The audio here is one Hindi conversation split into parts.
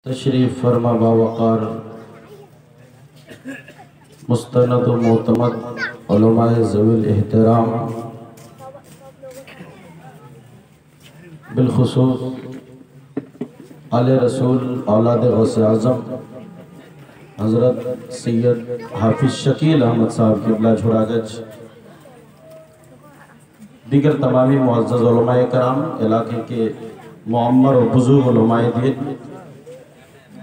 तशरीफ़ फरमा बावक़ार मुस्तनद व मोतमद उलमाए ज़वील एहतराम, बिलखुसूस आले रसूल औलाद गौसे आज़म हज़रत सैयद हाफिज़ शकील अहमद साहब क़िबला झुरागज, दीगर तमामी मुअज़्ज़ज़ उलमाए कराम, इलाके के मुअम्मर और बुज़ुर्ग उलमाए दीन,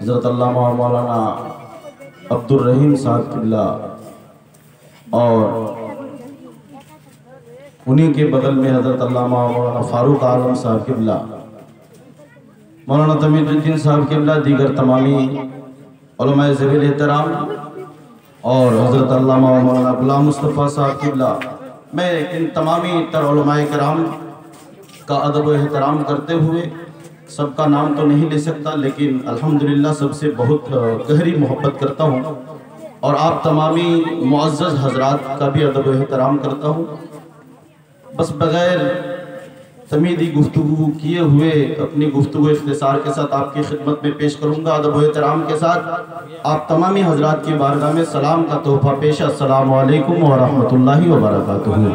हज़रत अल्लामा मौलाना अब्दुल रहीम साहब क़िबला और उन्हीं के बगल में हज़रत अल्लामा मौलाना फ़ारूक आलम साहब क़िबला, मौलाना तमीज़ुद्दीन साहब क़िबला, दीगर तमामी उलमाए ज़वील एहतराम और हज़रत अल्लामा मौलाना ग़ुलाम मुस्तफ़ा साहब क़िबला, मैं इन तमामी तर उलमाए कराम का अदब व एहतराम करते हुए सबका नाम तो नहीं ले सकता, लेकिन अल्हम्दुलिल्लाह सबसे बहुत गहरी मोहब्बत करता हूँ और आप तमामी मुअज़्ज़ज़ हज़रात का भी अदब व एहतराम करता हूँ। बस बग़ैर तमीदी गुफ्तगू किए हुए अपनी गुफ्तगू इख्तिसार के साथ आपकी खिदमत में पेश करूँगा। अदब व एहतराम के साथ आप तमामी हज़रात की बारगाह में सलाम का तोहफ़ा पेश। अस्सलामु अलैकुम व रहमतुल्लाहि व बरकातुहू।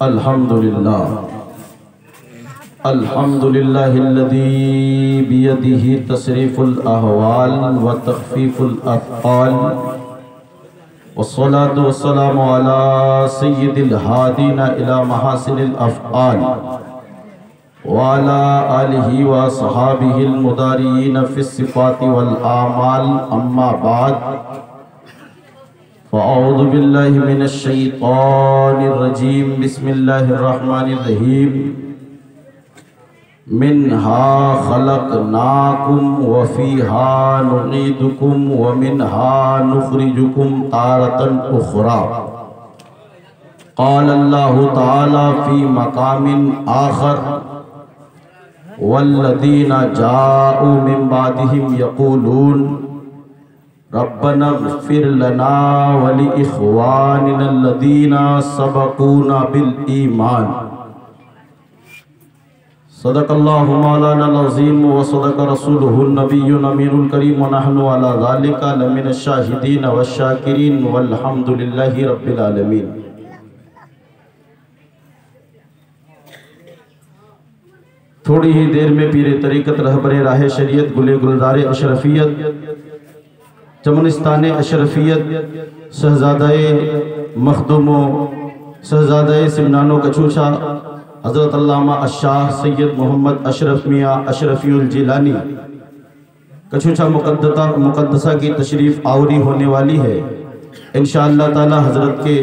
अल्हम्दुलिल्लाह अल्हम्दुलिल्लाहिल्लज़ी बियदिही तसरीफ़ुल अहवाल व तख़फ़ीफ़ुल अफ़आल वस्सलातु वस्सलामु अला सय्यिदिल हादीना इला महासिनिल अफ़आल व अला आलिही व अस्हाबिहिल मुदारियीन फ़िस्सिफ़ाति वल आमाल, अम्मा बाद फ़अऊज़ु बिल्लाहि मिनश शैतानिर रजीम। बिस्मिल्लाहिर रहमानिर रहीम। मिन्हा खलक़नाकुम व फ़ीहा नुईदुकुम व मिन्हा नुख़रिजुकुम तारतन उख़रा। क़ाल अल्लाहु तआला फ़ी मक़ामिन आख़र वल्लज़ीना जाऊ मिन बादिहिम यक़ूलून रब्बना इग़फ़िर लना व लिइख़वानिना अल्लज़ीना सबक़ूना बिल ईमान। सदक़ल्लाहु मौलाना अज़ीम व सदक़ रसूलुहुन नबियुल अमीनुल करीम व नहनु अला ज़ालिका लमिनश शाहिदीन व शाकिरीन वल्हम्दुलिल्लाहि रब्बिल आलमीन। थोड़ी ही देर में पीरे तरीक़त रहबरे राह शरीयत गुले गुलज़ारे अशरफियत चमनिस्तान अशरफियत शहज़ादाए मखदूमो शहज़ादाए सिमनानो कछूछा हज़रत अल्लामा अशाह सैयद मोहम्मद अशरफ मियाँ अशरफीउल जिलानी कछूछा मुक़द्दसा की तशरीफ़ आवरी होने वाली है। इंशाअल्लाह ताला हज़रत के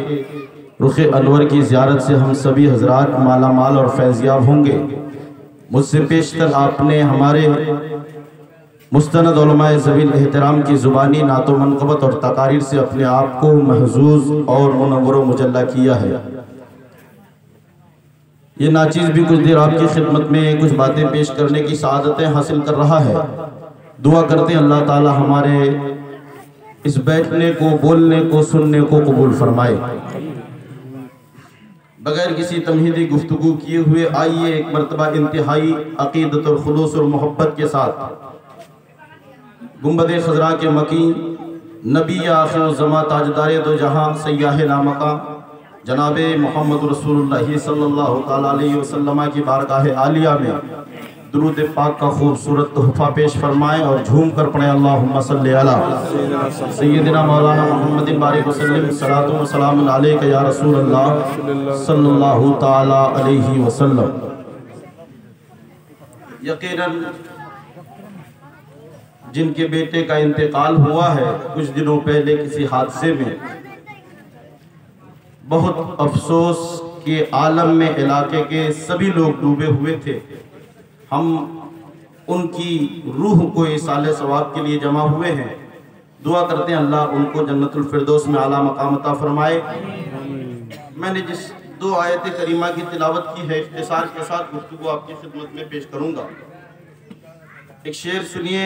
रुख़ अनवर की ज़ियारत से हम सभी हज़रात माला माल और फैज़याब होंगे। मुझसे पेशतर आपने हमारे मुस्तनद उलमाए ज़वील एहतराम की ज़ुबानी नातो मनक़बत और तकारीर से अपने आप को महजूज़ और मुनव्वर व मुजल्ला किया है। ये नाचीज़ भी कुछ देर आपकी खिदमत में कुछ बातें पेश करने की सआदतें हासिल कर रहा है। दुआ करते हैं अल्लाह ताला हमारे इस बैठने को, बोलने को, सुनने को कबूल फरमाए। बगैर किसी तमहीदी गुफ्तगू किए हुए आइए एक मरतबा इंतहाई अक़ीदत और खुलूस और मोहब्बत के साथ गुंबद खज़रा के मकीन नबी आखिर ज़मा ताजदार दो जहाँ सय्याह लामका जनाबे मोहम्मद रसूलुल्लाह सल्लल्लाहु तआला अलैहि वसल्लम की बारगाह आलिया में दुरूद पाक का खूबसूरत तोहफ़ा पेश फरमाएँ और झूम कर पढ़ें अल्लाहुम्मा सल्लि अला सय्यदिना मौलाना मुहम्मदिन बारिक वसल्लम सलातु व सलामुन अलैका या रसूलल्लाह सल्लल्लाहु तआला अलैहि वसल्लम। यकीनन जिनके बेटे का इंतकाल हुआ है कुछ दिनों पहले किसी हादसे में, बहुत अफसोस के आलम में इलाके के सभी लोग डूबे हुए थे। हम उनकी रूह को इसाले सवाब के लिए जमा हुए हैं। दुआ करते हैं अल्लाह उनको जन्नतुल फिरदौस में आला मकाम अता फरमाए। मैंने जिस दो आयत करीमा की तिलावत की है इख्तिसार के साथ गुफ्तगू आपकी खिदमत में पेश करूँगा। एक शेर सुनिए।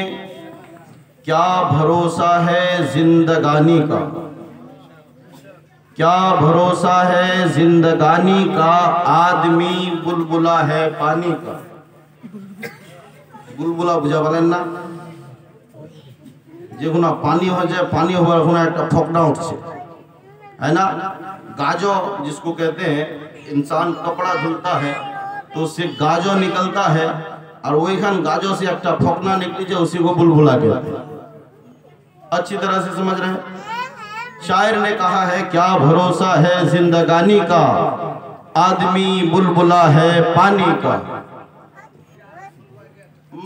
क्या भरोसा है जिंदगानी का, क्या भरोसा है जिंदगानी का, आदमी बुलबुला है पानी का। বুলবুলা বুঝা বলেন না, যেগুলো পানি हो जाए, पानी হওয়ার কোনো একটা ফকনা উঠছে, है ना। गाजो जिसको कहते हैं, इंसान कपड़ा धुलता है तो उससे गाजो निकलता है, और वही खान गाजो से एक फकना निकली जाए, उसी को बुलबुला कहते हैं। अच्छी तरह से समझ रहे हैं। शायर ने कहा है, क्या भरोसा है जिंदगानी का, आदमी बुलबुला है पानी का।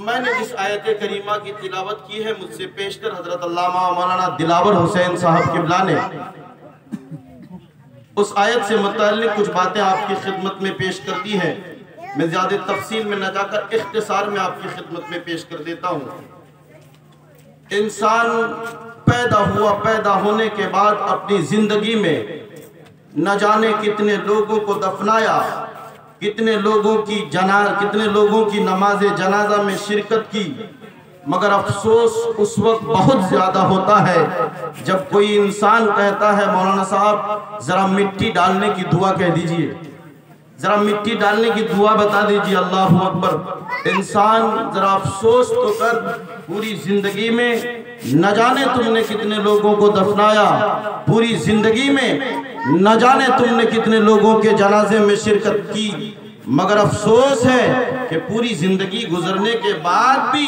मैंने जिस आयत करीमा की तिलावत की है, मुझसे पेशकर हजरत अल्लामा मौलाना दिलावर हुसैन साहब किबला ने उस आयत से मुताल्लिक कुछ बातें आपकी खिदमत में पेश कर दी हैं। मैं ज़्यादा तफसील में न जाकर इख्तिसार में आपकी खिदमत में पेश कर देता हूँ। इंसान पैदा होने के बाद अपनी ज़िंदगी में न जाने कितने लोगों को दफनाया, कितने लोगों की नमाज जनाजा में शिरकत की, मगर अफसोस उस वक्त बहुत ज़्यादा होता है जब कोई इंसान कहता है, मौलाना साहब ज़रा मिट्टी डालने की दुआ कह दीजिए, ज़रा मिट्टी डालने की दुआ बता दीजिए। अल्लाह अकबर। इंसान ज़रा अफसोस तो कर, पूरी ज़िंदगी में न जाने तुमने कितने लोगों को दफनाया, पूरी ज़िंदगी में न जाने तुमने कितने लोगों के जनाजे में शिरकत की, मगर अफसोस है कि पूरी ज़िंदगी गुजरने के बाद भी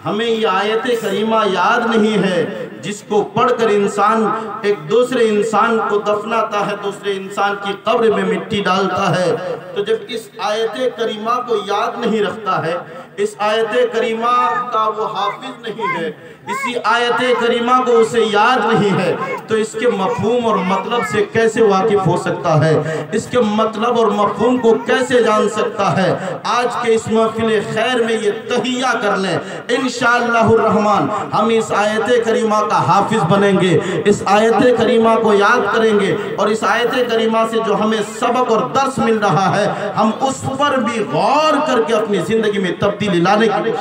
हमें ये आयत करीमा याद नहीं है, जिसको पढ़कर इंसान एक दूसरे इंसान को दफनाता है, दूसरे इंसान की कब्र में मिट्टी डालता है। तो जब इस आयत करीमा को याद नहीं रखता है, इस आयत करीमा का वो हाफिज नहीं है, इसी आयत करीमा को उसे याद नहीं है, तो इसके मफहूम और मतलब से कैसे वाकिफ हो सकता है, इसके मतलब और मफहूम को कैसे जान सकता है। आज के इस महफिल खैर में ये तहिया कर लें, इंशाअल्लाहुर रहमान हम इस आयत करीमा का हाफिज बनेंगे, इस आयत करीमा को याद करेंगे, और इस आयत करीमा से जो हमें सबक और दर्स मिल रहा है, हम उस पर भी गौर करके अपनी जिंदगी में तब्दीली लाने की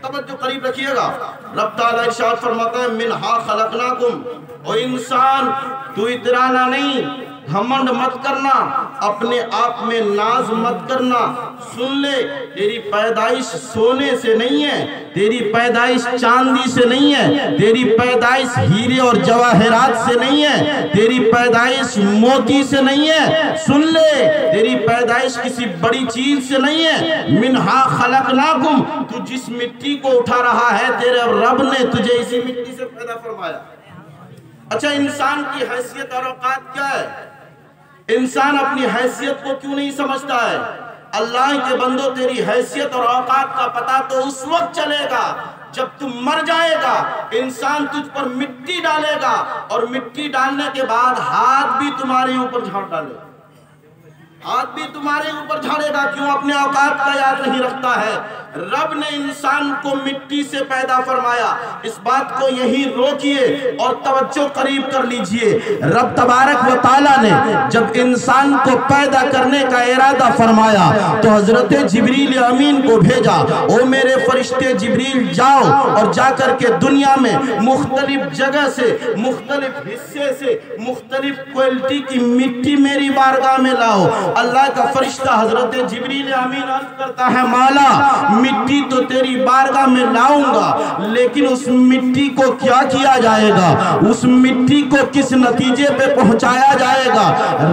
तवज्जो करीब रखिएगा। रब ताला इरशाद फरमाता है, मिनहा खलकनाकुम, ओ इंसान तू इतराना नहीं, घमंड मत करना, अपने आप में नाज मत करना। सुन ले, तेरी पैदाइश सोने से नहीं है, तेरी पैदाइश चांदी से नहीं है, तेरी पैदाइश हीरे और जवाहरात से नहीं है, तेरी पैदाइश मोती से नहीं है। सुन ले, तेरी पैदाइश किसी बड़ी चीज से नहीं है। मिनहा खलकनाकुम, तू जिस मिट्टी को उठा रहा है, तेरे रब ने तुझे इसी मिट्टी से पैदा फरमाया। अच्छा, इंसान की हैसियत और औकात क्या है? इंसान अपनी हैसियत को क्यों नहीं समझता है? अल्लाह के बंदो, तेरी हैसियत और औकात का पता तो उस वक्त चलेगा जब तुम मर जाएगा। इंसान तुझ पर मिट्टी डालेगा, और मिट्टी डालने के बाद हाथ भी तुम्हारे ऊपर झाड़ डालेगा, हाथ भी तुम्हारे ऊपर झाड़ेगा। क्यों? अपने औकात का याद नहीं रखता है। रब ने इंसान को मिट्टी से पैदा फरमाया। इस बात को यहीं रोकिए और तवज्जो करीब कर लीजिए। रब तबारक व तआला ने जब इंसान को पैदा करने का इरादा फरमाया तो हजरत जिब्रील अमीन को भेजा। ओ मेरे फरिश्ते जिब्रील, जाओ और जाकर के दुनिया में मुख्तलिफ जगह से, मुख्तलिफ हिस्से से, मुख्तलिफ क्वालिटी की मिट्टी मेरी बारगाह में लाओ। अल्लाह का फरिश्ता हजरत जिब्रील अमीन अर्ज करता है, मौला मिट्टी तो तेरी बारगाह में लाऊंगा, लेकिन उस मिट्टी को क्या किया जाएगा, उस मिट्टी को किस नतीजे पे पहुंचाया जाएगा?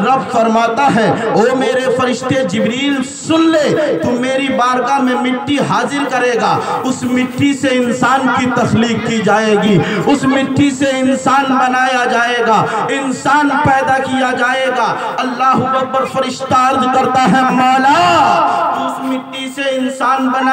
रब फरमाता है, ओ मेरे फरिश्ते जिब्रील सुन ले, तू मेरी बारगाह में मिट्टी हाजिर करेगा, उस मिट्टी से इंसान की तख्लीक की जाएगी, उस मिट्टी से इंसान बनाया जाएगा, इंसान पैदा किया जाएगा। अल्लाह अकबर। फरिश्ता अर्ज करता है, मौला तू उस मिट्टी से इंसान बनाएगा,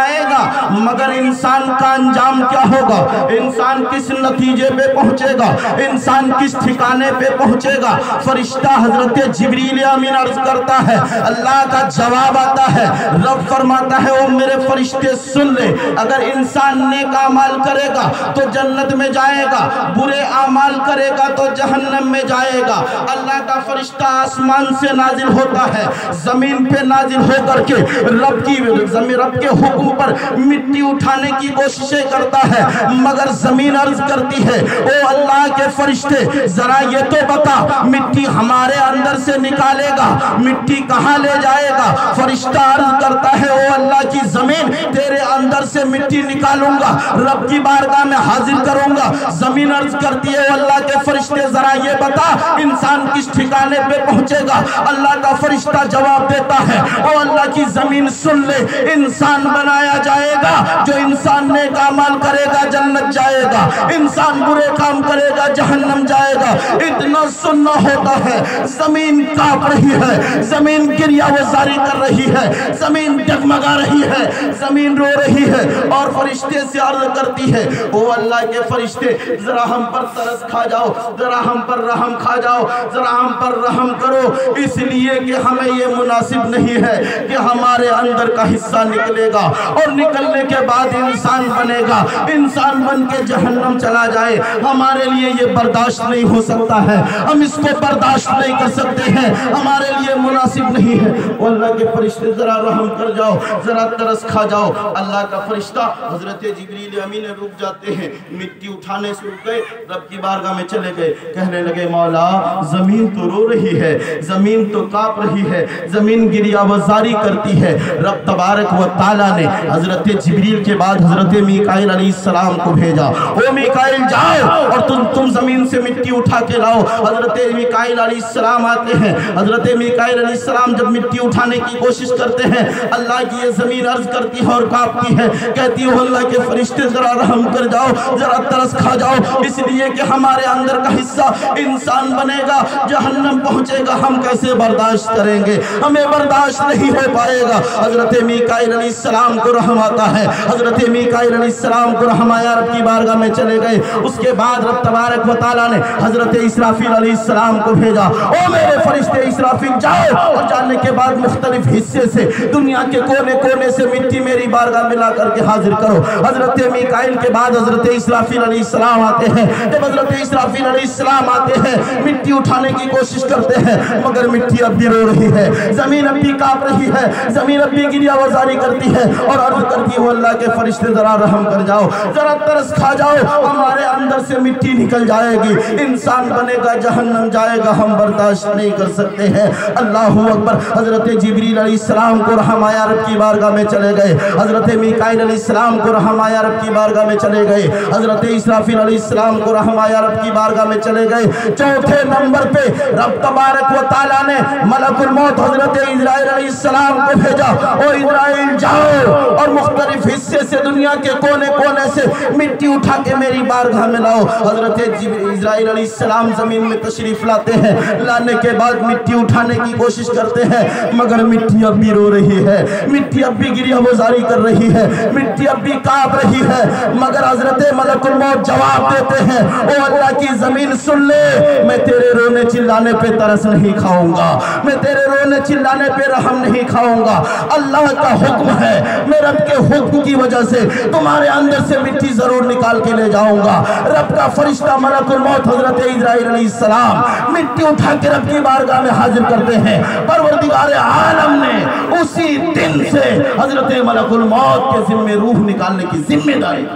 मगर इंसान का अंजाम क्या होगा? इंसान किस नतीजे पे पहुंचेगा? इंसान किस ठिकाने पे पहुंचेगा? फरिश्ता हजरत जिब्रील अमीन अर्ज करता है, अल्लाह का जवाब आता है। रब फरमाता है, ओ मेरे फरिश्ते सुन ले, अगर इंसान नेक अमाल करेगा तो जन्नत में जाएगा, बुरे अमाल करेगा तो जहन्नम में जाएगा। अल्लाह का फरिश्ता आसमान से नाजिल होता है, जमीन पे नाजिल होकर के रब के हुक्म पर मिट्टी उठाने की कोशिशें करता है, मगर जमीन अर्ज करती है, ओ अल्लाह के फरिश्ते जरा ये तो बता, मिट्टी हमारे अंदर से निकालेगा, मिट्टी कहाँ ले जाएगा? फरिश्ता अर्ज करता है, ओ अल्लाह की जमीन तेरे अंदर से मिट्टी निकालूंगा, रब की बारगाह में हाजिर करूंगा। जमीन अर्ज करती है, ओ अल्लाह के फरिश्ते जरा ये बता, इंसान किस ठिकाने पे पहुंचेगा? अल्लाह का फरिश्ता जवाब देता है, ओ अल्लाह की जमीन सुन ले, इंसान बनाया जाएगा, जो इंसान नेक अमल करेगा जन्नत जाएगा, इंसान बुरे काम करेगा जहन्नम जाएगा। इतना सुनना होता है, जमीन कांप रही है, जमीन गिरिया वजारी कर रही है, जमीन डगमगा रही है, जमीन रो रही है और फरिश्ते से अर्ज करती है, ओ अल्लाह के फरिश्ते जरा हम पर तरस खा जाओ, जरा हम पर रहम खा जाओ, जरा हम पर रहम करो, इसलिए कि हमें ये मुनासिब नहीं है कि हमारे अंदर का हिस्सा निकलेगा और निकलने के बाद इंसान बनेगा, इंसान बन के जहन्नम चला जाए। हमारे लिए ये बर्दाश्त नहीं हो सकता है, हम इसको बर्दाश्त नहीं कर सकते हैं, हमारे लिए मुनासिब नहीं है। अल्लाह के फरिश्ते जरा रहम कर जाओ, जरा तरस खा जाओ। अल्लाह का फरिश्ता हजरत जिब्रील अमीन रुक जाते हैं, मिट्टी उठाने से रुक गए, रब की बारगाह में चले गए, कहने लगे, मौला जमीन तो रो रही है, जमीन तो कांप रही है, जमीन गिरियावजारी करती है। रब तबारक व तआला ने हजरत जिब्रील के बाद हजरत मीकाईल अलैहिस्सलाम को भेजा, ओ मीकाईल जाओ और तुम जमीन से मिट्टी उठा के लाओ। हजरत मीकाईल अलैहिस्सलाम आते हैं, हजरत मीकाईल अलैहिस्सलाम जब मिट्टी उठाने की कोशिश करते हैं, अल्लाह की ये जमीन अर्ज करती है और कांपती है, कहती है, अल्लाह के फरिश्ते जरा रहम कर जाओ, जरा तरस खा जाओ, इसलिए कि हमारे अंदर का हिस्सा इंसान बनेगा, जहन्नम पहुंचेगा, हम कैसे बर्दाश्त करेंगे, हमें बर्दाश्त नहीं हो पाएगा। हजरत मीकाईल अलैहिस्सलाम को रहम आता है, हजरत मीकाईल अलैहिस्सलाम को रहम आया, रब की बारगाह में चले गए। उसके बाद रब तबारक व तआला ने हजरत इसराफील अलैहिस्सलाम को भेजा, ओ मेरे फरिश्ते इसराफील जाओ, और जाने के बाद मुख्तलिफ हिस्से से, दुनिया के कोने कोने से मिट्टी मेरी बारगाह में ला करके हाजिर करो। हजरत मीकाईल के बाद हजरत इसराफील अलैहिस्सलाम आते हैं। जब हजरत इसराफील अलैहिस्सलाम आते हैं, मिट्टी उठाने की कोशिश करते हैं, मगर मिट्टी अब भी रो रही है, जमीन अब भी कांप रही है, जमीन अब भी गिरियावजारी करती है और अर्ज करती है, अल्लाह के फरिश्ते जरा रहम कर जाओ, जरा तरस खा जाओ, हमारे अंदर से मिट्टी निकल जाएगी, इंसान बनेगा, जहन्नम जाएगा, हम बर्दाश्त नहीं कर सकते हैं। अल्लाहू अकबर। हजरत जिब्रील अलैहिस्सलाम को रहम आया, रब की बारगाह में चले गए। हजरत मीकाईल अलैहिस्सलाम को रहम आया, रब की बारगाह में चले गए। हजरत इसराफील अलैहिस्सलाम को रहम आया, रब की बारगाह में चले गए। चौथे नंबर पे रब तबारक व तआला ने मलकुल मौत हजरत इजराइल अलैहिस्सलाम को भेजा, ओ इजराइल जाओ और मुख्तलिफ हिस्से से, दुनिया के कोने कोने से मिट्टी उठा के मेरी बारगाह में लाओ। हजरत इजराइल अलैहिस्सलाम जमीन में तशरीफ लाते हैं, लाने के बाद मिट्टी उठाने की कोशिश करते हैं, मगर मिट्टी अब भी रो रही है, मिट्टी अब भी गिरियावजारी कर रही है, मिट्टी अब भी कांप रही है, मगर हजरत मलकुल मौत जवाब देते हैं, ओ अल्लाह की जमीन सुन ले, मैं तेरे रोने चिल्लाने पे तरस नहीं खाऊंगा, मैं तेरे रोने चिल्लाने पे रहम नहीं खाऊंगा। अल्लाह का हुक्म है, मैं रब के हुक्म की वजह से तुम्हारे अंदर से मिट्टी जरूर निकाल के ले जाऊंगा। रब का फरिश्ता मलकुल मौत हजरत इजराइल अलैहिस्सलाम मिट्टी उठा के रब की बारगाह में हाजिर करते हैं। परवरदिगार आलम ने उसी दिन से हजरत मलकुल मौत के जिम्मे रूह निकालने की जिम्मेदारी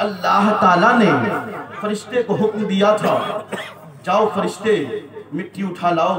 अल्लाह ताला ने फरिश्ते को हुक्म दिया था, जाओ फरिश्ते मिट्टी उठा लाओ।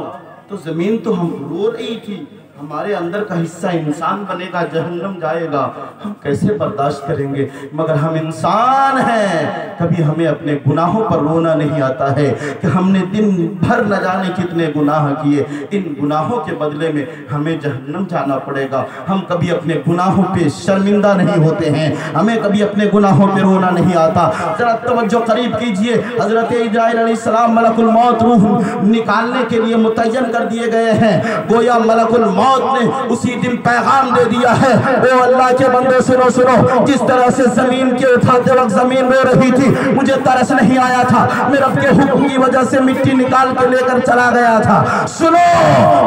तो जमीन तो हम रो रही थी, हमारे अंदर का हिस्सा इंसान बनेगा, जहन्नम जाएगा, हम कैसे बर्दाश्त करेंगे, मगर हम इंसान हैं। कभी हमें अपने गुनाहों पर रोना नहीं आता है कि हमने दिन भर न जाने कितने गुनाह किए, इन गुनाहों के बदले में हमें जहन्नम जाना पड़ेगा। हम कभी अपने गुनाहों पे शर्मिंदा नहीं होते हैं, हमें कभी अपने गुनाहों पे रोना नहीं आता। जरा तवज्जो करीब कीजिए, हजरत इजराइल अलैहिस्सलाम मलकुल मौत रूह निकालने के लिए मुतय्यन कर दिए गए हैं। गोया मलकुल मौत मौत ने उसी दिन पैगाम दे दिया है। ओ अल्लाह के बंदे सुनो सुनो, जिस तरह से जमीन के उठाते वक्त जमीन रो रही थी, मुझे तरस नहीं आया था, मैं रब के हुक्म की वजह से मिट्टी निकाल के लेकर चला गया था। सुनो,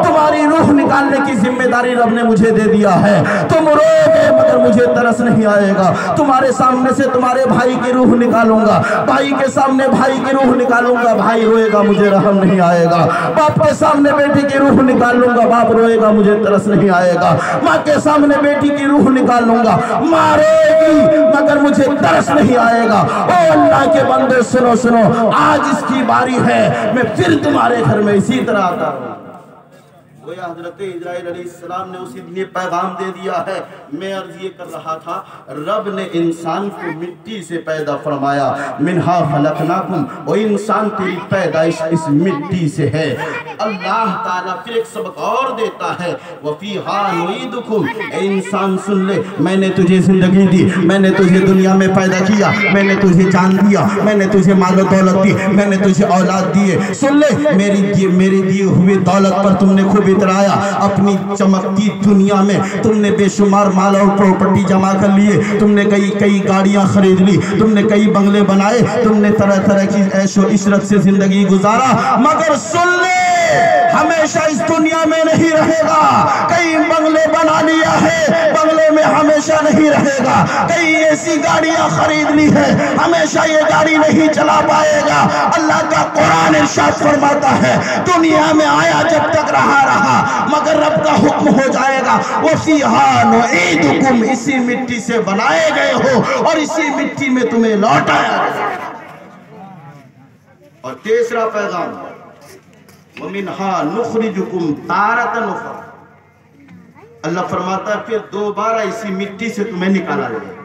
तुम्हारी रूह निकालने की जिम्मेदारी रब ने मुझे दे दिया है। तुम रोगे मगर मुझे तरस नहीं आएगा। तुम्हारे सामने से तुम्हारे भाई की रूह निकालूंगा, भाई के सामने भाई की रूह निकालूंगा, भाई रोएगा मुझे रहम नहीं आएगा। बाप के सामने बेटी की रूह निकाल लूंगा, बाप रोएगा मुझे तरस नहीं आएगा। माँ के सामने बेटी की रूह निकाल लूंगा, माँ रोएगी मगर मुझे तरस नहीं आएगा। ओ अल्लाह के बंदे सुनो सुनो, आज इसकी बारी है, मैं फिर तुम्हारे घर में इसी तरह आता हूँ। हज़रत इस्राईल अलैहिस्सलाम ने उसी दिन पैगाम दे दिया है। मैं अर्ज ये कर रहा था, रब ने इंसान को मिट्टी से पैदा फरमाया, मिन्हा खलकनाकुम, और इंसान तेरी पैदाइश इस मिट्टी से है। अल्लाह ताला फिर एक सबक और देता है, वफीहा नुईदुकुम, ए इंसान सुन ले, मैंने तुझे जिंदगी दी, मैंने तुझे दुनिया में पैदा किया, मैंने तुझे जान दिया, मैंने तुझे मालो दौलत दी, मैंने तुझे औलाद दिए। सुन ले, मेरी दी हुई दौलत पर तुमने खूब इतराया, अपनी चमकती दुनिया में तुमने बेशुमार माल और प्रॉपर्टी जमा कर लिए, तुमने कई गाड़ियां खरीद ली, तुमने कई बंगले बनाए, तुमने तरह तरह की ऐशो इशरत से जिंदगी गुजारा। मगर सुन ले, हमेशा इस दुनिया में नहीं रहेगा। कई बंगले बना लिया है, बंगले में हमेशा नहीं रहेगा। कई ऐसी गाड़ियां खरीद ली है, हमेशा ये गाड़ी नहीं चला पाएगा। अल्लाह का कुरान इरशाद फरमाता है, दुनिया में आया जब तक रहा मगर रब का हुक्म हो जाएगा, वफीहा नुईदुकुम, इसी मिट्टी से बनाए गए हो और इसी मिट्टी में तुम्हें लौटाया जाएगा। और तीसरा पैगाम, वमिन्हा नुखरिजुकुम तारतन उखरा, अल्लाह फरमाता है फिर दोबारा इसी मिट्टी से तुम्हें निकाला जाएगा।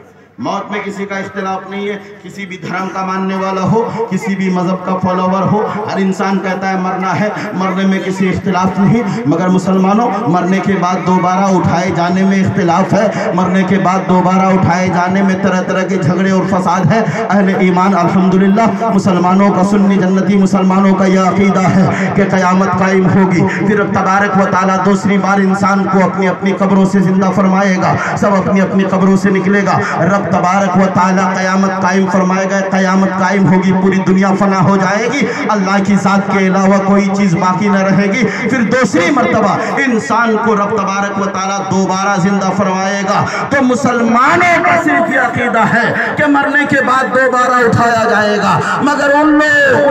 मौत में किसी का इख्तिलाफ नहीं है, किसी भी धर्म का मानने वाला हो, किसी भी मजहब का फॉलोवर हो, हर इंसान कहता है मरना है, मरने में किसी इख्तिलाफ नहीं। मगर मुसलमानों, मरने के बाद दोबारा उठाए जाने में इख्तिलाफ है, मरने के बाद दोबारा उठाए जाने में तरह तरह के झगड़े और फसाद है। अहले ईमान अल्हम्दुलिल्लाह, मुसलमानों का, सुन्नी जन्नती मुसलमानों का यह अकीदा है कि क़यामत कायम होगी, फिर रब तबारक व तआला दूसरी बार इंसान को अपनी अपनी कब्रों से जिंदा फरमाएगा, सब अपनी अपनी कब्रों से निकलेगा। रब तबारक व तआला क़यामत कायम फरमाएगा, क़यामत कायम होगी, पूरी दुनिया फना हो जाएगी, अल्लाह की ज़ात के अलावा कोई चीज़ बाकी न रहेगी। फिर दूसरी मर्तबा इंसान को रब तबारक व तआला दोबारा जिंदा फरमाएगा। तो मुसलमानों का सिर्फ ये अकीदा है कि मरने के बाद दोबारा उठाया जाएगा। मगर उन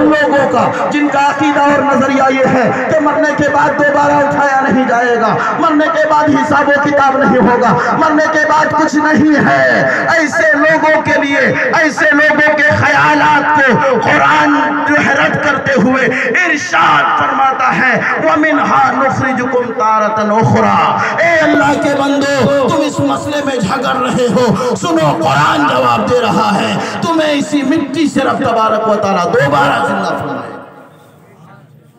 लोगों का जिनका अकीदा और नजरिया ये है कि मरने के बाद दोबारा उठाया नहीं जाएगा, मरने के बाद हिसाब व किताब नहीं होगा, मरने के बाद कुछ नहीं है, ऐसे लोगों के लिए, ऐसे लोगों के ख्यालात को कुरान जो है रद्द करते हुए इरशाद फरमाता है, वमिन्हा नुखरिजुकुम तारतन उखरा। ए अल्लाह के बंदो, तुम इस मसले में झगड़ रहे हो, सुनो कुरान जवाब दे रहा है, तुम्हें इसी मिट्टी से रब तबारक व तआला दोबारा जिंदा फरमाएगा।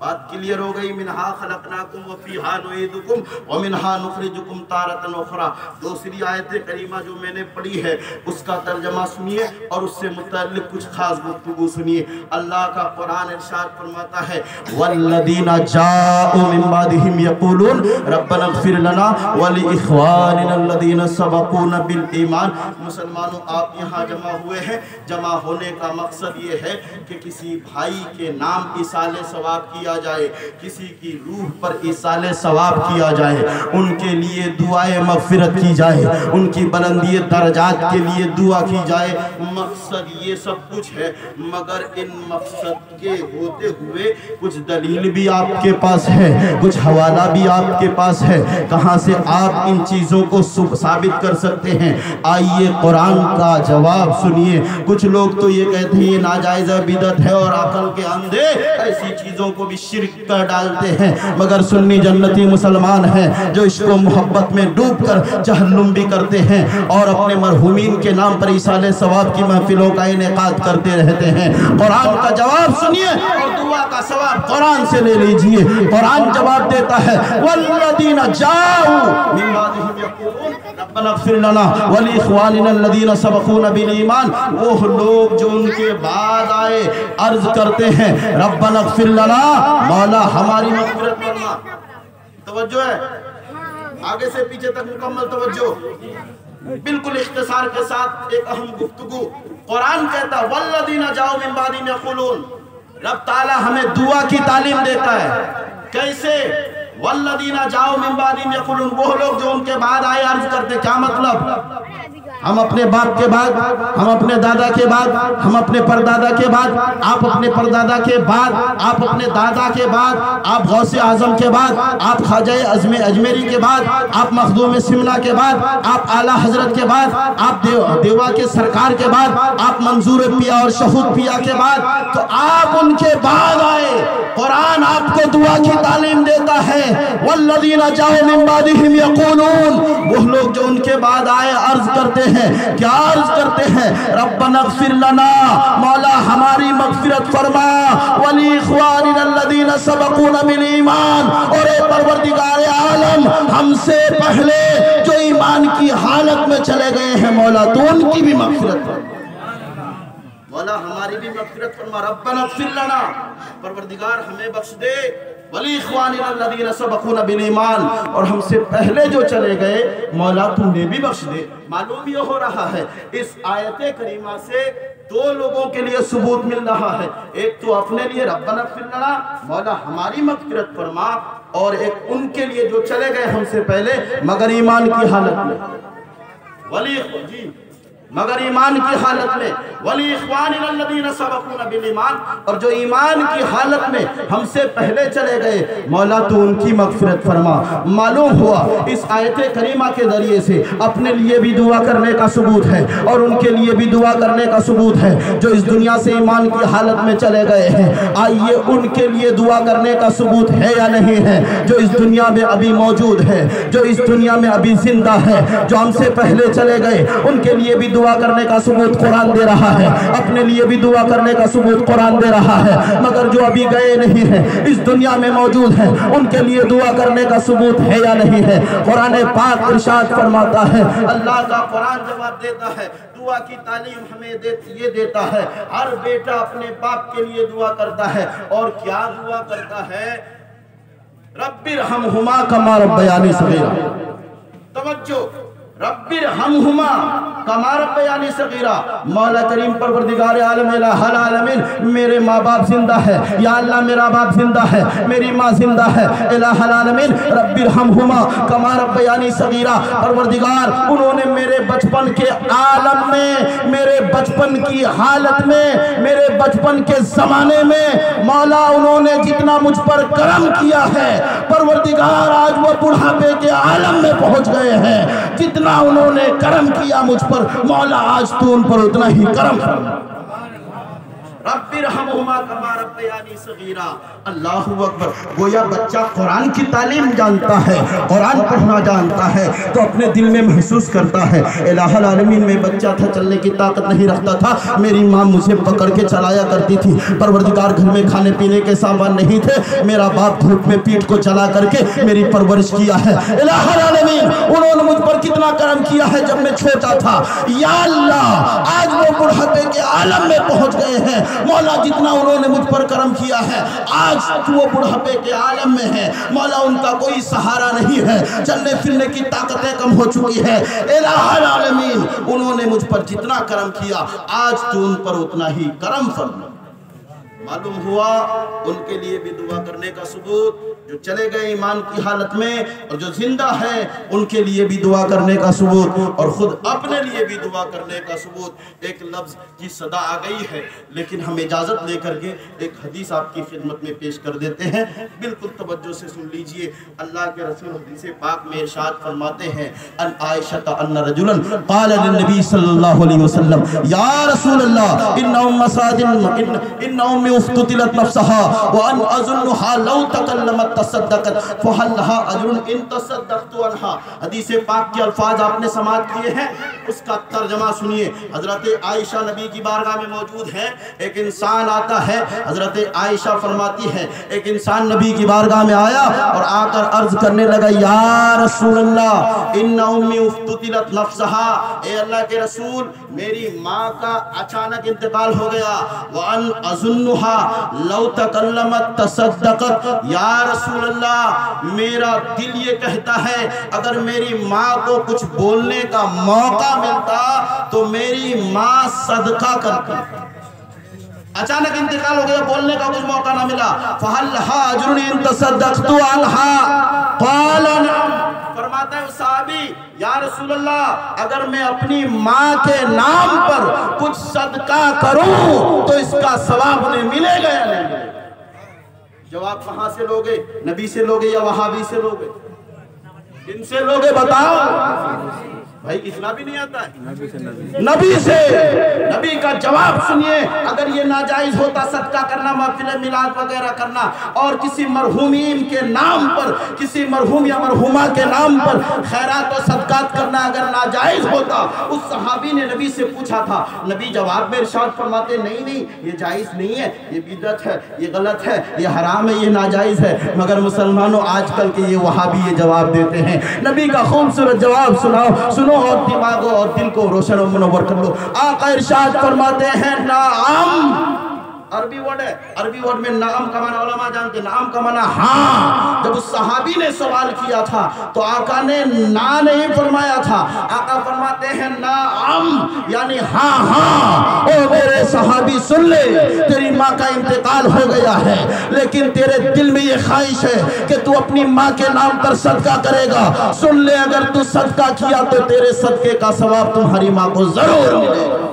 बात क्लियर हो गई। मिन्हा खलकनाकुम व फीहा नुईदुकुम व मिन्हा नुखरिजुकुम तारतन उखरा। दूसरी आयत करीमा जो मैंने पढ़ी है उसका तर्जमा सुनिए और उससे मुतल्लिक कुछ खास गुफ्तगू सुनिए। अल्लाह का कुरान इरशाद फरमाता है, वल्लदीना जाऊ मिन बादिहिम यक़ूलून रब्बना इग़फिर लना व लिइख़वानिना अल्लज़ीना सबक़ूना बिल ईमान। मुसलमानों, आप यहाँ जमा हुए हैं, जमा होने का मकसद ये है कि किसी भाई के नाम इसाले सवाब किया जाए, किसी की रूह पर इसाले सवाब किया जाए, उनके लिए दुआए मग़फ़िरत की जाए, उनकी बुलंदी दर्जात के लिए दुआ की जाए। मकसद ये सब कुछ है, मगर इन मकसद के होते हुए कुछ दलील भी आपके पास है, कुछ हवाला भी आपके पास है, कहाँ से आप इन चीज़ों को साबित कर सकते हैं। आइए कुरान का जवाब सुनिए। कुछ लोग तो ये कहते हैं ये नाजायज़ बिदअत है और अकल के अंधे ऐसी चीज़ों को भी शिर्क कर डालते हैं, मगर सुन्नी जन्नती मुसलमान हैं जो इसको मोहब्बत में डूबकर जहन्नुम भी करते हैं और अपने मरहूमीन के नाम पर इसाले सवाब की महफिलों का इनेकाद करते रहते हैं। कुरान का जवाब सुनिए और दुआ का सवाब कुरान से ले लीजिए। कुरान जवाब देता है, वल्लदीना जाऊ मिन बादिहिम यक़ूलून रब्बना इग़फिर लना व लिइख़वानिना अल्लज़ीना सबक़ूना बिल ईमान। वो लोग जो उनके बाद आए अर्ज करते हैं, रब्बना इग़फिर लना, मौला हमारी मग़फ़िरत फरमा। तवज्जो है, आगे से पीछे तक मुकम्मल तवज्जो, बिल्कुल इख्तिसार के साथ एक अहम गुफ्तगू। कुरान कहता है वल्लदीना जाओ मिन बादिहिम यक़ूलून, रब ताला हमें दुआ की तालीम देता है। कैसे? वल्लदीना जाओ मिन बादिहिम यक़ूलून, वो लोग जो उनके बाद आए अर्ज करते। क्या मतलब? हम अपने बाप के बाद, हम अपने दादा के बाद, हम अपने परदादा के बाद, आप अपने परदादा के बाद, आप अपने दादा के बाद, आप गौसे आजम के बाद, आप ख्वाजा अजमेरी के बाद, आप मखदूम सिमला के बाद, आप आला हजरत के बाद, आप देवा के सरकार के बाद, आप मंजूर पिया और शहूद पिया के बाद, तो आप उनके बाद आए। कुरान आपको दुआ की तालीम देता है। वल्लज़ीना जाओ मिन बादिहिम यक़ूलून, वो लोग जो उनके बाद आए अर्ज करते हैं। क्या अर्ज करते हैं? रब्बना इग़फिर लना, मौला हमारी मग़फ़िरत फरमा, वली इख़वानिनल्लज़ीना सबक़ूना बिल ईमान, और ए परवरदिगार आलम हमसे पहले जो ईमान की हालत में चले गए हैं मौला तो उनकी भी मग़फ़िरत फरमा, मौला हमारी भी मग़फ़िरत फरमा। रब्बना इग़फिर लना, परवरदिगार हमें बख्श दे, वली इख़वानिनल्लज़ीना सबक़ूना बिल ईमान, और हमसे पहले जो चले गए मौला तुमने भी बख्श दे। मालूम ये हो रहा है इस आयत करीमा से दो लोगों के लिए सबूत मिल रहा है। एक तो अपने लिए रब्बना इग़फिर लना, मौला हमारी मग़फ़िरत फरमा, और एक उनके लिए जो चले गए हमसे पहले मगर ईमान की हालत में, वली जी मगर ईमान की हालत में, वली इख़वानिनल्लज़ीना सबक़ूना बिल ईमान, और जो ईमान की हालत में हमसे पहले चले गए मौला तो उनकी मग़फ़िरत फरमा। मालूम हुआ इस आयत करीमा के ज़रिए से अपने लिए भी दुआ करने का सबूत है और उनके लिए भी दुआ करने का सबूत है जो इस दुनिया से ईमान की हालत में चले गए हैं। आइए उनके लिए दुआ करने का सबूत है या नहीं है? जो इस दुनिया में अभी मौजूद है, जो इस दुनिया में अभी जिंदा है, जो हमसे पहले चले गए, उनके लिए भी दुआ करने का सबूत कुरान दे रहा है, अपने लिए भी दुआ करने का सबूत कुरान दे रहा है। मगर जो अभी गए नहीं हैं, इस दुनिया में मौजूद हैं, उनके लिए दुआ करने का सबूत है या नहीं है? कुरान पाक इरशाद फरमाता है, अल्लाह का कुरान जवाब देता है, दुआ की तालीम हमें ये देता है। हर बेटा अपने बाप के लिए दुआ करता है, और क्या दुआ करता है? रब्बिरहमहुमा कमा रब्बयानी सगीरा। तवज्जो, रब्बिरहमहुमा कमा रब्बयानी सगीरा। मौला करीम परवरदिगार आलम इलाहुल आलमीन, मेरे माँ बाप जिंदा है, या अल्लाह मेरा बाप जिंदा है, मेरी माँ जिंदा है, इलाहुल आलमीन रब्बिरहमहुमा कमा रब्बयानी सगीरा। परवरदिगार उन्होंने मेरे बचपन के आलम में, मेरे बचपन की हालत में, मेरे बचपन के ज़माने में मौला उन्होंने जितना मुझ पर करम किया है, परवरदिगार आज वो बुढ़ापे के आलम में पहुँच गए हैं। जितना उन्होंने करम किया मुझ पर मौला आज तू उन पर उतना ही करम फरमा। रब्बिरहमहुमा कमा रब्बयानी सगीरा। अल्लाहु अकबर। गोया बच्चा कुरान की तालीम जानता है, कुरान पढ़ना जानता है तो अपने दिल में महसूस करता है, इलाहुल आलमीन में बच्चा था, चलने की ताकत नहीं रखता था, मेरी माँ मुझे पकड़ के चलाया करती थी। परवरदिगार घर में खाने पीने के सामान नहीं थे, मेरा बाप धूप में पीठ को चला करके मेरी परवरिश किया है। इलाहुल आलमीन उन्होंने मुझ पर कितना करम किया है जब मैं छोटा था। या अल्लाह आज वो बुढ़ापे के आलम में पहुँच गए हैं, मौला जितना उन्होंने मुझ पर करम किया है आज वो बुढ़ापे के आलम में है, मौला उनका कोई सहारा नहीं है, चलने फिरने की ताकतें कम हो चुकी है। इलाहुल आलमीन उन्होंने मुझ पर जितना करम किया आज तू उन पर उतना ही करम फरमा। मालूम हुआ उनके लिए भी दुआ करने का सबूत, जो चले गए ईमान की हालत में और जो जिंदा है उनके लिए भी दुआ करने का सबूत, और खुद अपने लिए भी दुआ करने का सबूत। एक लफ्ज़ की सदा आ गई है, लेकिन हम इजाज़त लेकर के एक हदीस आपकी खिदमत में पेश कर देते हैं, बिल्कुल तवज्जो से सुन लीजिए। अल्लाह के रसूल हदीस पाक में इरशाद फरमाते हैं, अन आयशा अन्ना रजुलन क़ाल लिन्नबी सल्लल्लाहु अलैहि वसल्लम या रसूल अल्लाह इन्ना उम्मी उफ्तुतिलत नफ्सहा व अन अज़ुन्नुहा लौ तकल्लमत तसद्दक़त फहल्लहा अजरुन इन तसद्दक़तु अन्हा। हदीस पाक के अल्फाज आपने समाअत किए हैं, उसका तर्जमा सुनिए। हजरत आयशा नबी की बारगाह में मौजूद है, एक इंसान आता है, हजरत आयशा फरमाती है एक इंसान नबी की बारगाह में आया और आकर अर्ज करने लगा, या रसूल अल्लाह इन्ना उम्मी उफ्तुतिलत नफ्सहा, ए अल्लाह के रसूल मेरी माँ का अचानक इंतकाल हो गया, व अन अज़ुन्नुहा उम्मुहा लौ तकल्लमत तसद्दक़त। या रसूल अल्लाह, मेरा दिल ये कहता है अगर मेरी माँ को कुछ बोलने का मौका मिलता तो मेरी माँ सदका करती। अचानक इंतकाल हो गया, बोलने का कुछ मौका ना मिला। फहल लहा अज्रुन इन तसद्दक़तु अन्हा क़ाल नअम। फरमाता है सहाबी, या रसूल अल्लाह, अगर मैं अपनी माँ के नाम पर कुछ सदका करूं तो इसका सवाब उन्हें मिलेगा या नहीं मिलेगा? जवाब कहां से लोगे? नबी से लोगे या वहाबी से लोगे? किनसे लोगे बताओ भाई? इतना भी नहीं आता है। नबी से। नबी का जवाब सुनिए। अगर ये नाजायज होता सदका करना, महफिल मिलाद वगैरह करना, और किसी मरहूमीन के नाम पर, किसी मरहूम या मरहूमा के नाम पर खैरात और सदकात करना अगर नाजायज होता, उस सहाबी ने नबी से पूछा था। नबी जवाब में इरशाद फरमाते, नहीं नहीं, ये जायज नहीं है, ये बिदअत है, ये गलत है, ये हराम है, ये नाजायज है। मगर मुसलमानों आजकल के ये वहाबी ये जवाब देते हैं। नबी का खूबसूरत जवाब सुनो और दिमाग और दिल को रोशन और मुनव्वर कर लो। आका इरशाद फरमाते हैं नाम, अरबी वर्ड है, अरबी वर्ड में नाम का माना उलमा जानते, नाम का माना हाँ। जब उस सहाबी ने सवाल किया था तो आका ने ना नहीं फरमाया था, आका फरमाते हैं नाम, यानी हाँ हाँ। ओ मेरे सहाबी सुन ले, तेरी माँ का इंतकाल हो गया है, लेकिन तेरे दिल में ये ख्वाहिश है कि तू अपनी माँ के नाम पर सदका करेगा। सुन ले, अगर तू सदका किया तो तेरे सदके का सवाब तुम्हारी माँ को जरूर मिलेगा।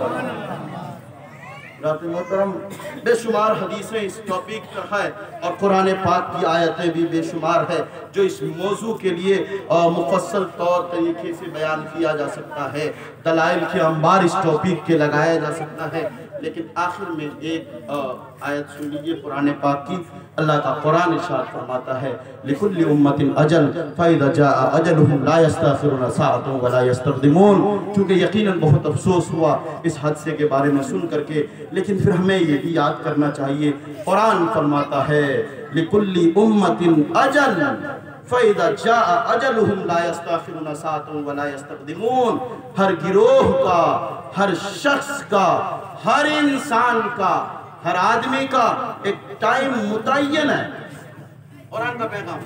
मोहतरम, बेशुमार हदीसें इस टॉपिक पर है और कुरान पाक की आयतें भी बेशुमार है जो इस मौजू के लिए मुफस्सल तौर तरीके से बयान किया जा सकता है। दलाइल के अंबार इस टॉपिक के लगाया जा सकता है, लेकिन आखिर में एक आयत सुन लीजिए कुरान पाक की। अल्लाह का कुरान इरशाद फरमाता है, लिकुल्लि उम्मतिन अजल फ़इज़ा जाअ अजलुहुम ला यस्तअखिरुना साअतन व ला यस्तक़दिमून। क्योंकि यकीनन बहुत अफसोस हुआ इस हादसे के बारे में सुन करके, लेकिन फिर हमें ये भी याद करना चाहिए, कुरान फरमाता है लिकुल्लि उम्मतिन अजल फ़इज़ा जाअ अजलुहुम ला यस्तअखिरुना साअतन व ला यस्तक़दिमून। हर गिरोह का, हर शख्स का, हर इंसान का, हर आदमी का एक टाइम मुतय्यन है। कुरान का पैगाम,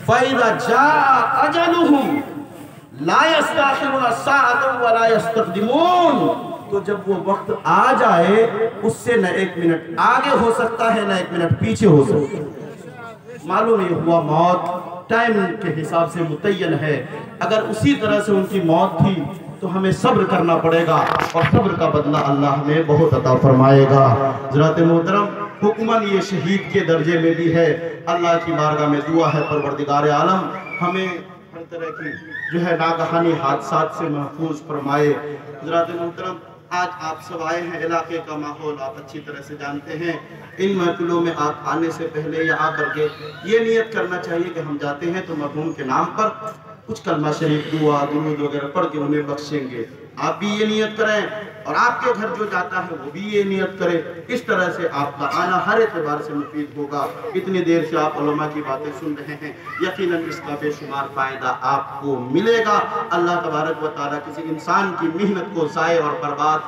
फ़इज़ा जाअ अजलुहुम ला यस्तअखिरुना साअतन व ला यस्तक़दिमून। तो जब वो वक्त आ जाए, उससे न एक मिनट आगे हो सकता है, न एक मिनट पीछे हो सकता है। मालूम ये हुआ मौत टाइम के हिसाब से मुतय्यन है। अगर उसी तरह से उनकी मौत थी तो हमें सब्र करना पड़ेगा और सब्र का बदला अल्लाह हमें बहुत अता फरमाएगा। ज़रात मोहतरम, हुक्मन ये शहीद के दर्जे में भी है। अल्लाह की बारगाह में दुआ है, परवरदिगार आलम हमें हर तरह की जो है नागहानी हादसात से महफूज फरमाए। ज़रात मोहतरम, आज आप सब आए हैं, इलाके का माहौल आप अच्छी तरह से जानते हैं। इन महफिलों में आप आने से पहले या आकर के ये नियत करना चाहिए कि हम जाते हैं तो मरहूम के नाम पर कुछ कलमा शरीफ, दुआ, दुरूद वगैरह पढ़ के उन्हें बख्शेंगे। आप भी ये नियत करें और आपके घर जो जाता है वो भी ये नियत करे। इस तरह से आपका आना हर एतबार से मुफीद होगा। इतनी देर से आप उलमा की बातें सुन रहे हैं, यकीनन इसका बेशुमार फ़ायदा आपको मिलेगा। अल्लाह तबारक व तआला किसी इंसान की मेहनत को ज़ाय और बर्बाद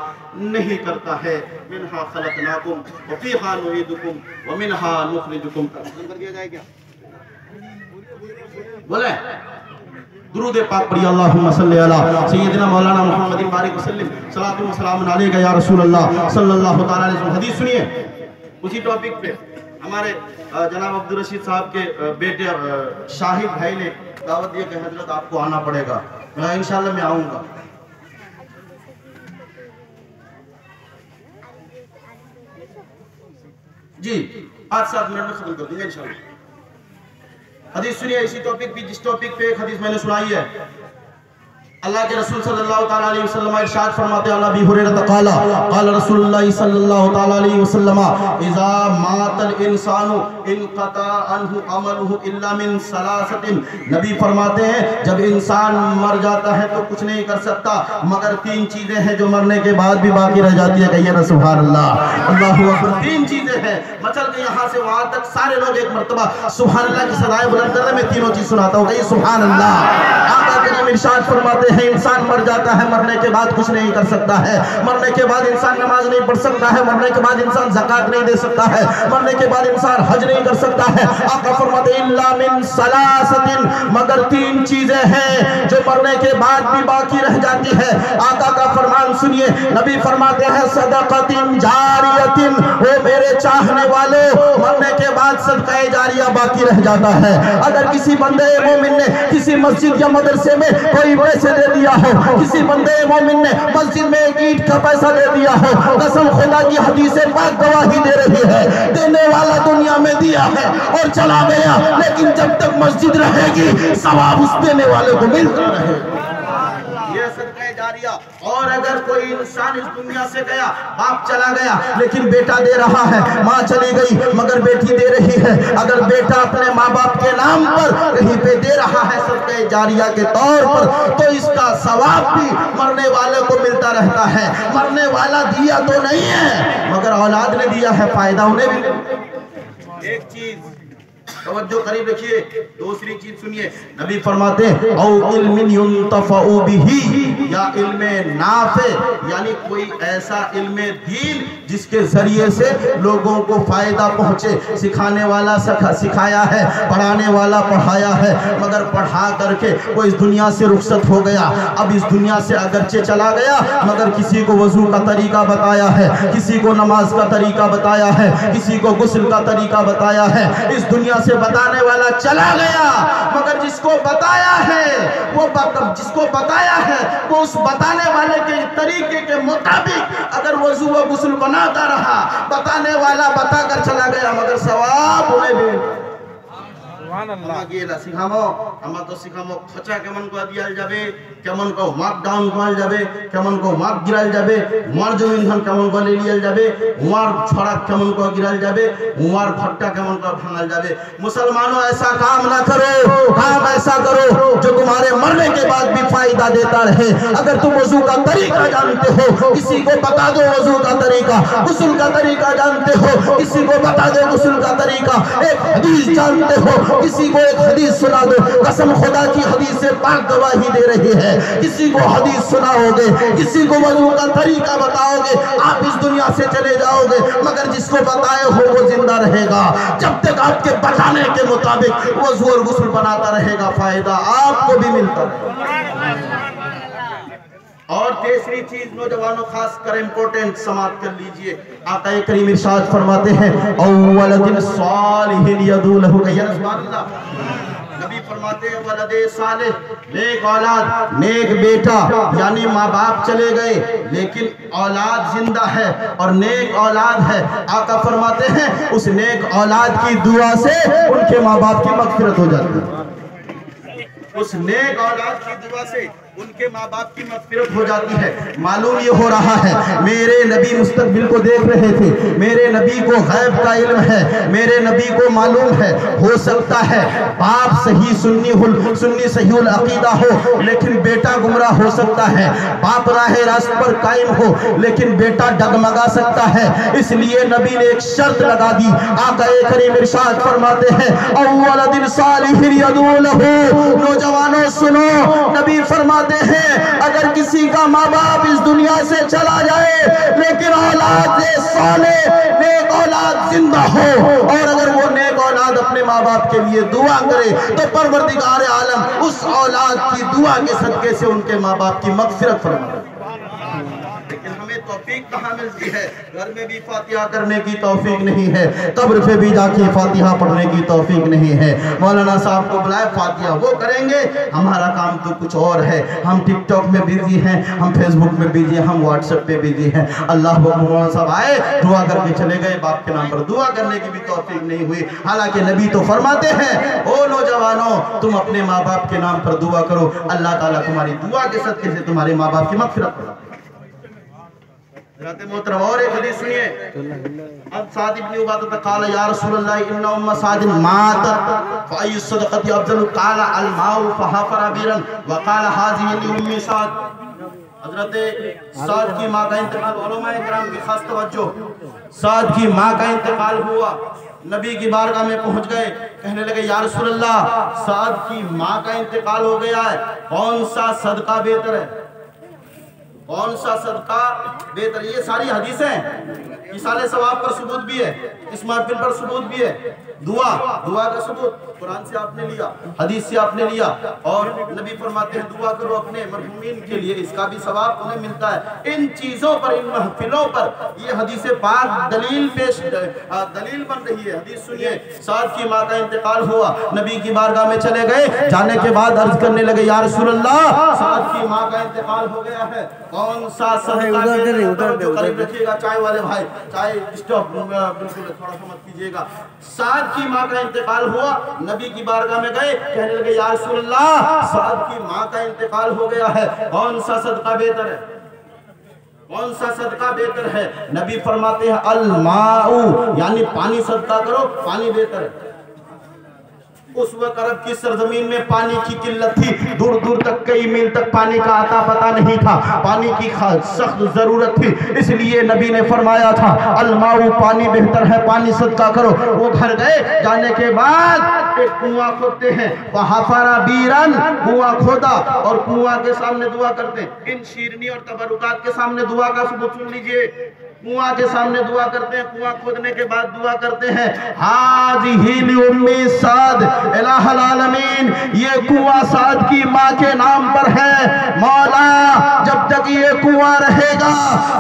नहीं करता है। मिन्हा खलक़नाकुम व फ़ीहा नुईदुकुम व मिन्हा नुख़रिजुकुम। कर दिया जाए क्या? बोले दुरूद पाक पढ़िए, अल्लाहुम्मा सल्लि अला सय्यिदिना मौलाना मुहम्मदिन बारिक वसल्लिम सलातु व सलामुन अलैका या रसूल अल्लाह सल्लल्लाहु तआला अलैहि वसल्लम। हदीस सुनिए उसी टॉपिक पे। हमारे जनाब अब्दुल रशीद साहब के बेटे शाहिद भाई ने दावत दी कि हजरत आपको आना पड़ेगा। मैं इंशाल्लाह मैं आऊँगा। जी 8-7 मिनट में खत्म कर देंगे इंशाल्लाह। हदीस सुनिए इसी टॉपिक पे, जिस टॉपिक पे एक हदीस मैंने सुनाई है। अल्लाह के रसूल सल्लल्लाहु तआला अलैहि वसल्लम इरशाद फरमाते हैं, अबी हुरैरा क़ाला क़ाला रसूलुल्लाह सल्लल्लाहु तआला अलैहि वसल्लम इज़ा मातल इंसानु इनक़ता अन्हु अमलुहु इल्ला मिन सलासतिन। नबी फरमाते हैं जब इंसान मर जाता है तो कुछ नहीं कर सकता मगर 3 चीजें हैं जो मरने के बाद भी बाकी रह जाती है। कहिए ना सुभान अल्लाह, अल्लाहु अकबर। 3 चीजें हैं, मचल के यहाँ से वहां तक सारे लोग एक मरतबा सुभान अल्लाह की सदाएं बुलंद कर रहे हैं। मैं तीनों चीज सुनाता हूँ, कहिए सुभान अल्लाह। आका के नाम इरशाद फरमाते हैं इंसान मर जाता है, मरने के बाद कुछ नहीं कर सकता है, मरने के बाद इंसान नमाज नहीं पढ़ सकता है, मरने के बाद इंसान ज़कात नहीं दे सकता है, मरने के बाद इंसान हज नहीं कर सकता है। आका फरमाते इल्ला मिन सलासतिन, मगर 3 चीजें हैं जो मरने के बाद भी बाकी रह जाती है। आका का फरमान सुनिए, नबी फरमाते हैं सदक़तिन जारियतिन, वो मेरे चाहने वालों मरने के बाद सदका जारिया बाकी रह जाता है। अगर किसी बंदे मोमिन ने किसी मस्जिद या मदरसे में कोई पैसे दे दिया हो, किसी बंदे मोमिन ने मस्जिद में एक ईंट का पैसा दे दिया हो, कसम खुदा की हदीस पाक गवाही दे रही है, देने वाला दुनिया में दिया है और चला गया, लेकिन जब तक मस्जिद रहेगी सवाब उस देने वाले को मिलता रहेगा। ये सदका जारिया। और अगर कोई इंसान इस दुनिया से गया, बाप चला गया लेकिन बेटा दे रहा है, माँ चली गई मगर बेटी दे रही है, अगर बेटा अपने माँ बाप के नाम पर कहीं पे दे रहा है सदका जारिया के तौर पर, तो इसका सवाब भी मरने वाले को मिलता रहता है। मरने वाला दिया तो नहीं है मगर औलाद ने दिया है, फायदा उन्हें भी। एक चीज तवज्जो करीब रखिए, दूसरी चीज सुनिए, नबी फरमाते हैं औ इल्मिन युंतफउ बिही, या इल्मे नाफे, यानी कोई ऐसा इल्मे दीन जिसके जरिए से लोगों को फायदा पहुंचे। सिखाने वाला सिखाया है, पढ़ाने वाला पढ़ाया है, मगर पढ़ा करके वो इस दुनिया से रुखसत हो गया। अब इस दुनिया से अगरचे चला गया मगर किसी को वजू का तरीका बताया है, किसी को नमाज का तरीका बताया है, किसी को गुस्ल का तरीका बताया है। इस दुनिया से बताने वाला चला गया मगर जिसको बताया है जिसको बताया है वो उस बताने वाले के तरीके के मुताबिक अगर वजू व गुस्ल बनाता रहा, बताने वाला बताकर चला गया मगर सवाब उन्हें भी खचा केमन को दिया जाबे, केमन को मार्क डाउन कल जाबे, केमन को मार्क गिराल जाबे, उमार जमीन धान केमन को ले लिया जाबे, उमार छड़ा केमन को गिराल जाबे, उमार भट्टा केमन को भांगल जाबे। मुसलमानों ऐसा काम ना करो, काम ऐसा करो जो तुम्हारे मरने के बाद भी फायदा देता रहे। अगर तुम वजू का तरीका जानते हो किसी को बता दो वजू का तरीका, गुस्ल का तरीका जानते हो किसी को बता दो गुस्ल का तरीका, एक हदीस जानते हो किसी को एक हदीस सुना दो। कसम खुदा की हदीस से पाक गवाही दे रही है, किसी को हदीस सुनाओगे, किसी को वजू का तरीका बताओगे, आप इस दुनिया से चले जाओगे मगर जिसको बताए हो वो जिंदा रहेगा। जब तक आपके बताने के मुताबिक वजू और गुस्ल बनाता रहेगा फायदा आपको भी मिलता रहेगा। और तीसरी चीज नौजवानों खास कर इंपोर्टेंट समाप्त कर लीजिए, आका करीम इरशाद फरमाते हैं औवलदिन सालिहिन यदू लहू, नबी फरमाते हैं वलदे सालिह, नेक औलाद, नेक बेटा, यानी माँ बाप चले गए लेकिन औलाद जिंदा है और नेक औलाद है। आका फरमाते हैं उस नेक औलाद की दुआ से उनके माँ बाप की मगफिरत हो जाती है। उस नेक औलाद की दुआ से उनके माँ बाप की मगफिरत हो जाती है। मालूम ये हो रहा है मेरे नबी मुस्तकबिल को देख रहे थे, मेरे नबी को गैब का इल्म है, मेरे नबी को मालूम है हो सकता है बाप सही सुन्नी सहीउल अकीदा हो लेकिन बेटा गुमराह हो सकता है, बाप राह रास्त पर कायम हो लेकिन बेटा डगमगा सकता है। इसलिए नबी ने एक शर्त लगा दी। आका करीम इरशाद फरमाते हैं औवलदिन सालिहिन यदू लहू, नौजवानों सुनो, नबी फरमाते हैं अगर किसी का माँ बाप इस दुनिया से चला जाए लेकिन औलाद सालेह नेक औलाद जिंदा हो और अगर वो नेक औलाद अपने माँ बाप के लिए दुआ करे तो परवरदिगार आलम उस औलाद की दुआ के सदके से उनके माँ बाप की मगफिरत फरमाए। लेकिन हमें तौफीक कहाँ मिलती है? घर में भी फातिहा करने की तौफीक नहीं है, कब्र पे भी जाके फातिहा पढ़ने की तौफीक नहीं है। मौलाना साहब को बुलाए फातिहा वो करेंगे, हमारा काम तो कुछ और है। हम टिकटॉक में बिजी हैं, हम फेसबुक में बिजी हैं, हम व्हाट्सएप पे बिजी हैं। अल्लाह मौलाना साहब आए दुआ करके चले गए, बाप के नाम पर दुआ करने की भी तौफीक नहीं हुई। हालांकि नबी तो फरमाते हैं ओ नौजवानों तुम अपने माँ बाप के नाम पर दुआ करो, अल्लाह ताला तुम्हारी दुआ के सदके से तुम्हारे माँ बाप की मगफिरत करो। मोहतरम और एक हदीस सुनिए, अब साद इब्न उबादा क़ाल या रसूलल्लाह इन्ना उम्म सादिन मातत फ़अय्यु सदक़ति अफ़ज़ल क़ाल अल माउ फ़हफ़रा बिरन व क़ाल हाज़िहि लि उम्मी साद। हज़रत साद की माँ का इंतकाल, उलमा इकराम की खास तवज्जो, साद की माँ का इंतकाल हुआ, नबी की बारगाह में पहुंच गए, कहने लगे या रसूल अल्लाह, साद की माँ का इंतकाल हो गया है, कौन सा सदका बेहतर है, कौन सा सदका बेहतर। ये सारी हदीसें इसाले सवाब पर सबूत भी है, इस महफिल पर सबूत भी है। दुआ, दुआ का सबूत कुरान से आपने लिया, हदीस से आपने लिया, और नबी फरमाते हैं दुआ करो अपने मरहूमीन के लिए, इसका भी सवाब उन्हें मिलता है। इन चीजों पर, इन महफिलों पर ये हदीस पाक दलील बन रही है। हदीस सुनिए, साद की माँ का इंतकाल हुआ, नबी की बारगाह में चले गए, जाने के बाद अर्ज करने लगे या रसूल अल्लाह, साद की माँ का इंतकाल हो गया है, कौन सा सदका करीब रखिएगा, चाय वाले भाई, चाय स्टॉप बिल्कुल थोड़ा सा मत कीजिएगा। साद की माँ का इंतकाल हुआ, नबी की बारगाह में गए, कहने लगे या रसूल अल्लाह, साद की माँ का इंतकाल हो गया है, कौन सा सदका बेहतर है, कौन सा सदका बेहतर है। नबी फरमाते हैं अल माऊ, यानी पानी सदका करो, पानी बेहतर है। उस वक्त अरब की सरजमीन में पानी की किल्लत थी, दूर दूर तक कई मील तक पानी का आता पता नहीं था, पानी की सख्त जरूरत थी, इसलिए नबी ने फरमाया था अलमाऊ, पानी बेहतर है, पानी सदका करो। वो घर गए, जाने के बाद एक कुआं खोदते हैं, वहाफारा बीरन, कुआं खोदा और कुआं के सामने दुआ करते हैं। इन शीरनी और तबरुकात के सामने दुआ का सबूत सुन लीजिए, कुआं के सामने दुआ करते हैं, कुआं खोदने के बाद दुआ करते हैं हाज़िही लिउम्मी साद इलाहुल आलमीन, ये कुआं साद की माँ के नाम पर है। मौला जब तक ये कुआं रहेगा,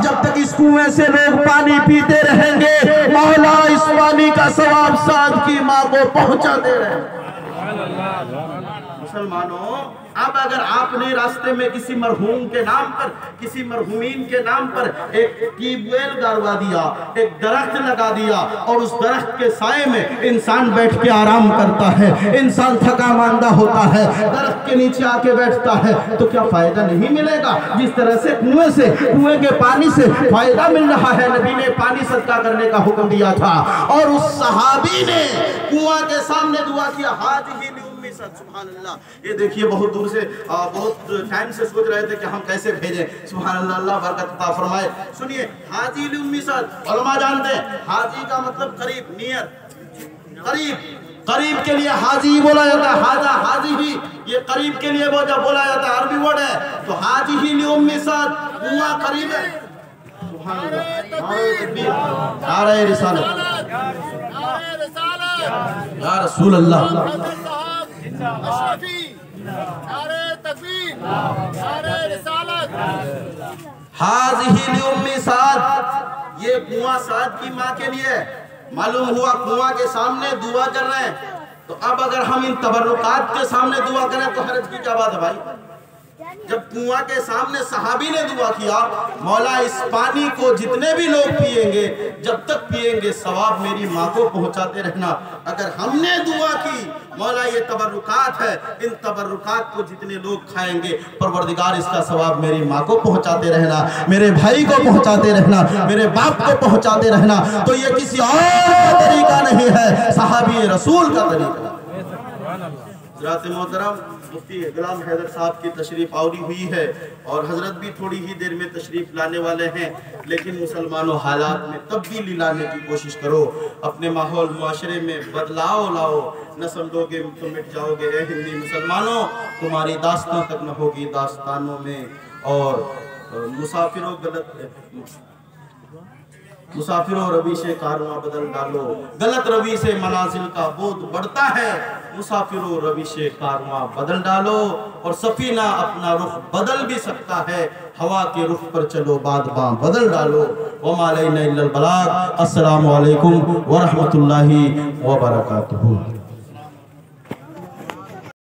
जब तक इस कुएं से लोग पानी पीते रहेंगे, मौला इस पानी का सवाब साद की माँ को पहुंचाते रहे। मुसलमानों, अब अगर आपने रास्ते में किसी मरहूम के नाम पर, किसी मरहूमीन के नाम पर एक ट्यूबवेल गाड़वा दिया, एक दरख्त लगा दिया, और उस दरख्त के साए में इंसान बैठ के आराम करता है, इंसान थका मांदा होता है, दरख्त के नीचे आके बैठता है, तो क्या फायदा नहीं मिलेगा? जिस तरह से कुएं के पानी से फायदा मिल रहा है, नबी ने पानी सदका करने का हुक्म दिया था, और उस सहाबी ने कुआं के सामने दुआ किया हाज़िही लिउम्मी साद। सुभान अल्लाह, ये देखिए बहुत दूर से, बहुत टाइम से सोच रहे थे कि हम कैसे भेजें। सुभान अल्लाह, अल्लाह बरकत अता फरमाए। सुनिए, हाजी लिउम्मी साद, उलमा जानते हैं हाजी का मतलब करीब, नियर, करीब, करीब के लिए हाजी बोला जाता है, हाजा हाजी ही, ये करीब के लिए बोला जाता है, अरबी वर्ड है। तो हाज़िही लिउम्मी साद, कुआं करीब है। सुभान अल्लाह, नारे तकबीर, नारे रिसालत, या रसूल अल्लाह, हाज़िही लिउम्मी साद, ये कुआं साद की माँ के लिए। मालूम हुआ कुआं के सामने दुआ कर रहे हैं, तो अब अगर हम इन तबर्रुकात के सामने दुआ करें तो हर्ज की क्या बात है भाई? जब कुआं के सामने सहाबी ने दुआ किया, मौला इस पानी को जितने भी लोग पिएंगे, जब तक पिएंगे सवाब मेरी माँ को पहुंचाते रहना। अगर हमने दुआ की, मौला ये तबर्रुकात है, इन तबर्रुकात को जितने लोग खाएंगे, परवरदिगार इसका सवाब मेरी माँ को पहुंचाते रहना, मेरे भाई को पहुंचाते रहना, मेरे बाप को पहुंचाते रहना। तो ये किसी और का तरीका नहीं है, सहाबी रसूल का तरीका। हज़रत मोहतरम मुफ्ती गुलाम हैदर साहब की तशरीफ आवरी हुई है, और हजरत भी थोड़ी ही देर में तशरीफ लाने वाले हैं, लेकिन मुसलमानों हालात में तब्दीली लाने की कोशिश करो, अपने माहौल मुआशरे में बदलाव लाओ, न समझोगे तो मिट जाओगे। ए हिंदी मुसलमानों, तुम्हारी दास्तां तक न होगी दास्तानों में, और मुसाफिरों रवि से कारवां बदल डालो, गलत रवि से मनाजिल का बोझ बढ़ता है, मुसाफिरों रवि से कारवां बदल डालो, और सफीना अपना रुख बदल भी सकता है, हवा के रुख पर चलो बादबां बदल डालो। वमा अलैना इल्लल बलाग। अस्सलामु अलैकुम व रहमतुल्लाहि व बरकातुहू।